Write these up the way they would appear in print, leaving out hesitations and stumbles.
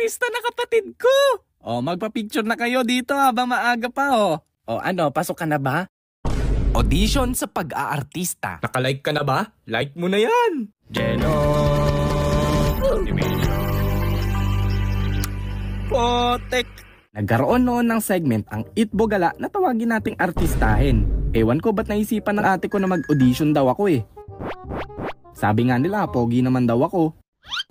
artista na kapatid ko. O, magpa-picture na kayo dito habang maaga pa, o. O, ano, pasok ka na ba? Audition sa pag-aartista. Nakalike ka na ba? Like mo na yan. Jello. Potek. Nagkaroon noon ng segment ang Itbogala na tawagin nating artistahin. Ewan ko ba't naisipan ng ate ko na mag-audition daw ako eh. Sabi nga nila, pogi naman daw ako.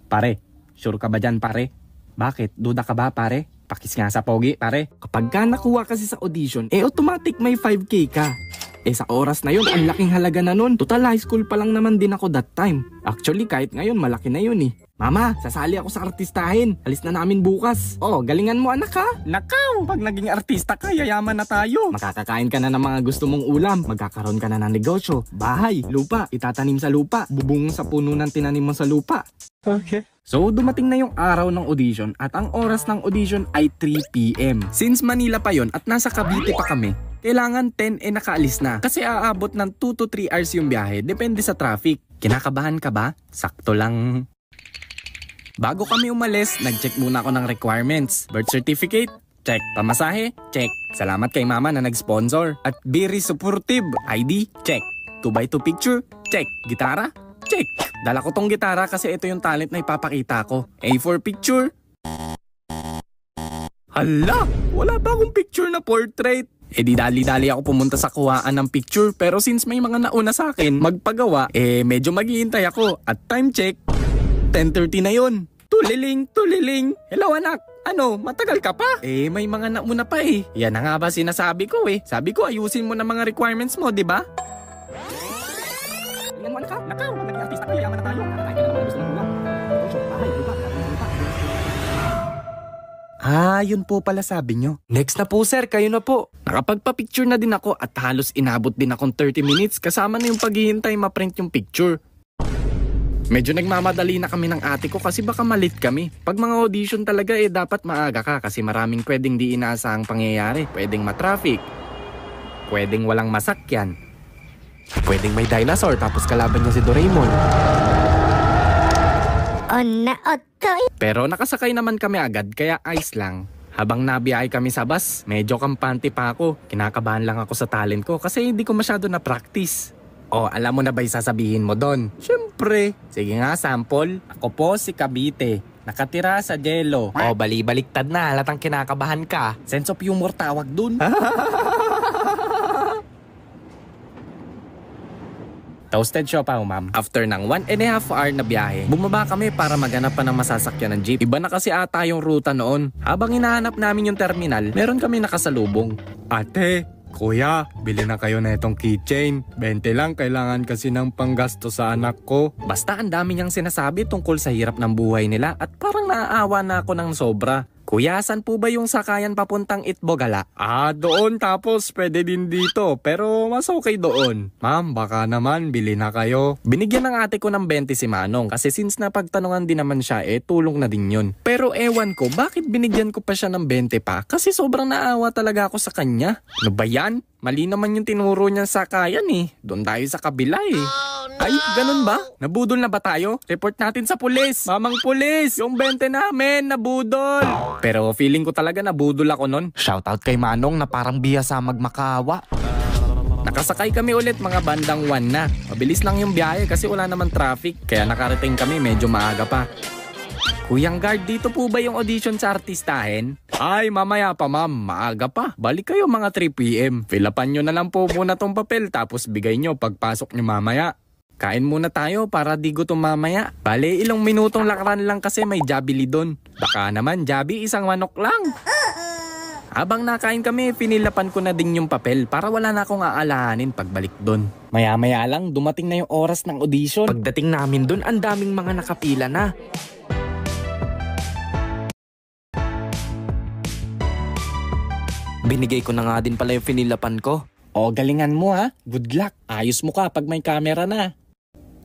Pare, sure ka ba dyan pare? Bakit? Duda ka ba pare? Pakis nga sa pogi pare. Kapag ka nakuha kasi sa audition, automatic may 5K ka. Sa oras na yun, ang laking halaga na nun. Total high school pa lang naman din ako that time. Actually, kahit ngayon, malaki na yun eh. Mama, sasali ako sa artistahin. Alis na namin bukas. Oh, galingan mo anak ha. Nakaw, pag naging artista ka, yayaman na tayo. Makakakain ka na ng mga gusto mong ulam. Magkakaroon ka na ng negosyo. Bahay, lupa, itatanim sa lupa. Bubong sa puno ng tinanim mo sa lupa. Okay. So, dumating na yung araw ng audition at ang oras ng audition ay 3 PM. Since Manila pa yon at nasa Cavite pa kami, kailangan 10 nakaalis na kasi aabot ng 2 to 3 hours yung biyahe, depende sa traffic. Kinakabahan ka ba? Sakto lang. Bago kami umalis, nag-check muna ako ng requirements. Birth certificate? Check. Pamasahe? Check. Salamat kay mama na nag-sponsor. At very supportive. ID? Check. 2x2 picture? Check. Gitara? Check. Dala ko tong gitara kasi ito yung talent na ipapakita ko. A4 picture? Hala! Wala pa akong picture na portrait. Di dali-dali ako pumunta sa kuhaan ng picture pero since may mga nauna sa akin magpagawa, medyo maghihintay ako. At time check, 10:30 na yun. Tuliling, tuliling. Hello anak, ano, matagal ka pa? May mga nauna pa eh. Yan na nga ba sinasabi ko eh. Sabi ko ayusin mo na mga requirements mo, di ba? Tingnan mo anak ka, nakaw, magiging artista ka, yaman na tayo. Nakakain ka na mga gusto mong ulam. Yun po pala sabi nyo. Next na po sir, kayo na po. Nakapagpa-picture na din ako at halos inabot din akong 30 minutes kasama na yung paghihintay ma-print yung picture. Medyo nagmamadali na kami ng ate ko kasi baka malit kami. Pag mga audition talaga dapat maaga ka kasi maraming pwedeng di inaasahang pangyayari. Pwedeng matraffic, pwedeng walang masakyan, pwedeng may dinosaur tapos kalaban niya si Doraemon. Pero nakasakay naman kami agad kaya ayos lang. Habang nabiyahe kami sa bus, medyo kampante pa ako. Kinakabahan lang ako sa talent ko kasi hindi ko masyado na-practice. Alam mo na ba yung sasabihin mo doon? Siyempre. Sige nga, sample. Ako po si Cavite. Nakatira sa Jello. Bali-baliktad na. Halatang kinakabahan ka. Sense of humor tawag dun. Toasted siopaw, ma'am. After ng 1.5 hour na biyahe, bumaba kami para maghanap pa ng masasakyan ng jeep. Iba na kasi ata yung ruta noon. Habang hinahanap namin yung terminal, meron kami nakasalubong. Ate, kuya, bili na kayo na itong keychain. 20 lang, kailangan kasi ng panggasto sa anak ko. Basta ang dami niyang sinasabi tungkol sa hirap ng buhay nila at parang naaawa na ako ng sobra. Kuya, saan po ba yung sakayan papuntang Itbogala? Doon tapos pwede din dito pero mas okay doon. Ma'am, baka naman bili na kayo. Binigyan ng ate ko ng 20 si Manong kasi since napagtanungan din naman siya tulong na din yun. Pero ewan ko bakit binigyan ko pa siya ng 20 pa kasi sobrang naawa talaga ako sa kanya. Ano ba yan? Mali naman yung tinuro niya sa sakayan Doon tayo sa kabila Ay, ganun ba? Nabudol na ba tayo? Report natin sa pulis. Mamang pulis, yung 20 namin, nabudol. Pero feeling ko talaga nabudol ako nun. Shoutout kay Manong na parang bihasa magmakawa. Nakasakay kami ulit mga bandang 1 na. Mabilis lang yung biyahe kasi wala naman traffic. Kaya nakarating kami medyo maaga pa. Kuyang guard, dito po ba yung audition sa artistahin? Ay, mamaya pa ma'am, maaga pa. Balik kayo mga 3 PM. Fill-upan nyo na lang po muna tong papel tapos bigay nyo pagpasok nyo mamaya. Kain muna tayo para di gutom mamaya. Bale, ilang minutong lakaran lang kasi may Jollibee doon. Baka naman, Jollibee, isang manok lang. Habang nakain kami, pinilapan ko na din yung papel para wala na akong aalahanin pagbalik doon. Maya-maya lang, dumating na yung oras ng audition. Pagdating namin doon, ang daming mga nakapila na. Binigay ko na nga din pala yung pinilapan ko. Galingan mo ha. Good luck. Ayos mo ka pag may camera na.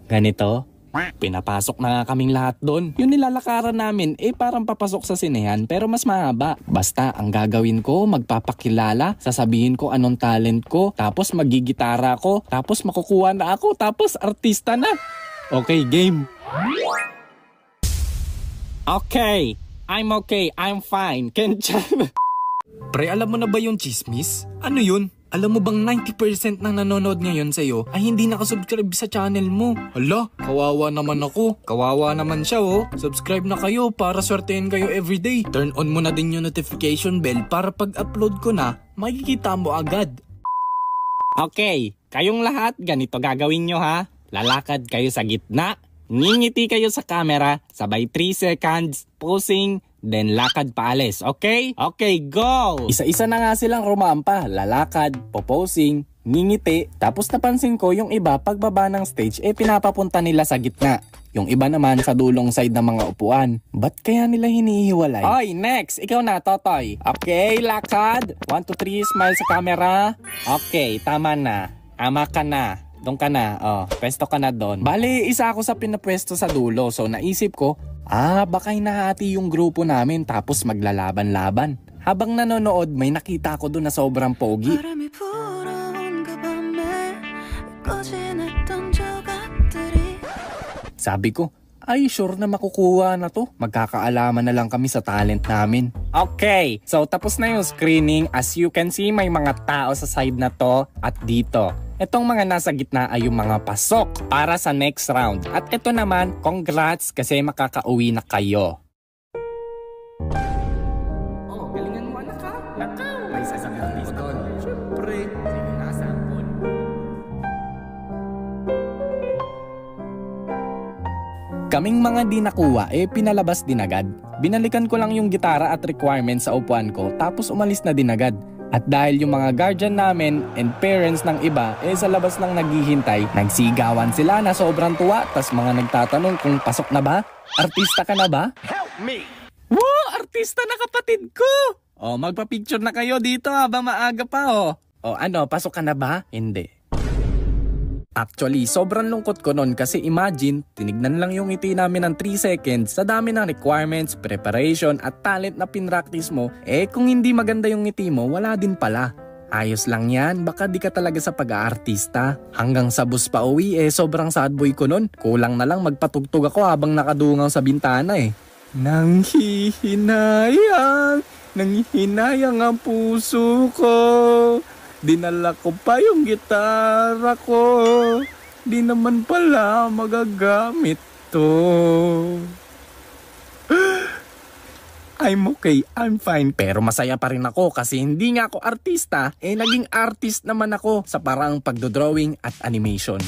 Ganito. Pinapasok na nga kaming lahat doon. Yung nilalakaran namin, parang papasok sa sinehan pero mas mahaba. Basta, ang gagawin ko, magpapakilala, sasabihin ko anong talent ko, tapos magigitara ko, tapos makukuha na ako, tapos artista na. Okay, game. Okay, I'm okay, I'm fine. Kenchan. Pre, alam mo na ba yung chismis? Ano yun? Alam mo bang 90% ng nanonood ngayon sa'yo ay hindi nakasubscribe sa channel mo? Hala, kawawa naman ako. Kawawa naman siya oh. Subscribe na kayo para swertein kayo everyday. Turn on mo na din yung notification bell para pag-upload ko na, makikita mo agad. Okay, kayong lahat ganito gagawin nyo ha. Lalakad kayo sa gitna, ngingiti kayo sa camera, sabay 3 seconds, posing, then lakad paalis, okay? Okay, go! Isa-isa na nga silang rumampa, lalakad, poposing, ngingiti, tapos napansin ko yung iba pagbaba ng stage pinapapunta nila sa gitna. Yung iba naman sa dulong side ng mga upuan. Ba't kaya nila hinihiwalay? Oy, next! Ikaw na, Totoy. Okay, lakad. 1, 2, 3, smile sa camera. Okay, tama na. Ama ka na. Doon ka na, pwesto ka na doon. Bale, isa ako sa pinapwesto sa dulo. So naisip ko, baka hinahati yung grupo namin tapos maglalaban-laban. Habang nanonood, may nakita ako doon na sobrang pogi. Sabi ko, ay sure na makukuha na to. Magkakaalaman na lang kami sa talent namin. Okay, so tapos na yung screening. As you can see, may mga tao sa side na to at dito. Etong mga nasa gitna ay yung mga pasok para sa next round. At ito naman, congrats kasi makakauwi na kayo. Oh, galingan mo anak ha? Nakaw! May sasabihin mo doon. Siyempre. Sige na, sample. Kaming mga di nakuha, pinalabas din agad. Binalikan ko lang yung gitara at requirements sa upuan ko tapos umalis na din agad. At dahil yung mga guardian namin and parents ng iba sa labas lang naghihintay, nagsigawan sila na sobrang tuwa. Tas mga nagtatanong kung pasok na ba? Artista ka na ba? Help me! Wow! Artista na kapatid ko! Magpa-picture na kayo dito habang maaga pa pasok ka na ba? Hindi. Actually, sobrang lungkot ko nun kasi imagine, tinignan lang yung ngiti namin ng 3 seconds sa dami ng requirements, preparation at talent na pinractice mo, kung hindi maganda yung ngiti mo, wala din pala. Ayos lang yan, baka di ka talaga sa pag-aartista. Hanggang sa bus pa uwi, sobrang sad boy ko nun. Kulang na lang magpatugtog ako habang nakadungaw sa bintana Nanghihinayang ang puso ko. Dinala ko pa yung gitara ko. Di naman pala magagamit to. I'm okay, I'm fine. Pero masaya pa rin ako kasi hindi nga ako artista, naging artist naman ako sa parang pagdodrawing at animation.